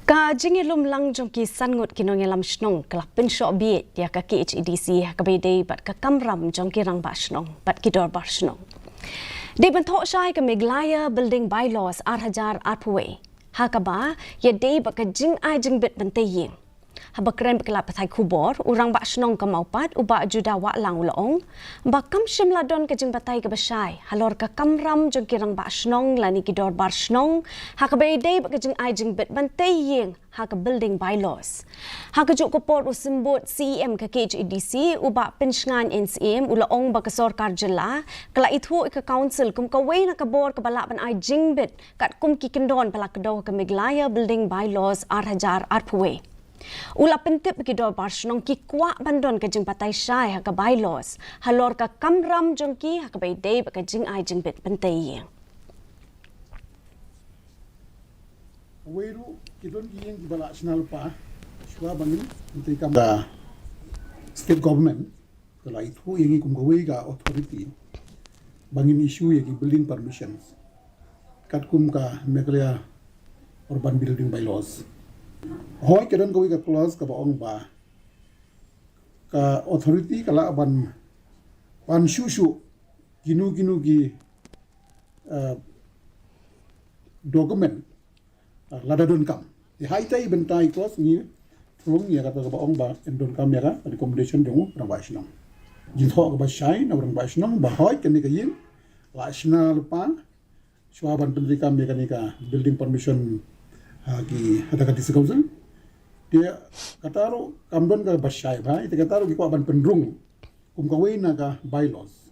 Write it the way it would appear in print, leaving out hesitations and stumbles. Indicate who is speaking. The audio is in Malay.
Speaker 1: Jingialumlang Jong Ngut Nongïalam Shnong kelak Pynshoh Biej ya ka KHASI ka Biej bat ka Kamram Jong rang ba Shnong bat kidor bar Shnong. Di bentuk syai ke Meglaya Building Bylaws 8,000 ha ka ba ya dei ba ka jing ai jing bit bentaying. Ha ba keren kelak patai kubor urang ba Shnong ka maupat uba juda wa lang ulaong ba kam shim ladon ka jing batai ka basyai halor ka Kamram Jong rang ba Shnong lani kidor bar Shnong ha ka Biej dei ba ka jing ai jing bit bentaying ha ka building bylaws. Ha ka juk kopor usimbut CM ka KHASI uba pinshngan NCM ulaong ba ka sorkar jela kala itu ka council kum ka way na ka bor ka bala ban ai jingbit kat kum ki kendon pala kedo ka Meglaya building bylaws 8,000 Ula pentip ki dor bar Shnong ki kwa bandon ka jing patay syai ha ka bylaws halor ka Kamram Jong ki ha ka Biej dei ba ka jing ai jingbit bentaying.
Speaker 2: Weiru kidon yang di bala nasional pa shwa bangin menteri kam da state government kala itu yang kum gawe ga authority bangin issue yang building permissions kat kum ka Meglaya urban building bylaws hoy kidon gawe ka clause ka baong ba ka authority kala ban shushu ginu gi document ladadon kam di haitai bentai kos ni from ya kata ba ong ba endon kam ya ka recommendation dong rang ba Shnong jin tho ka ba shai na rang ba Shnong ba hoy kan ni ka yin la national pa swaban pendiri kam ya ka building permission ki hada ka council dia kata ro kamdon ka ba shai ba ite kata ro ki ko ban pendrung kum ka we na ka bylaws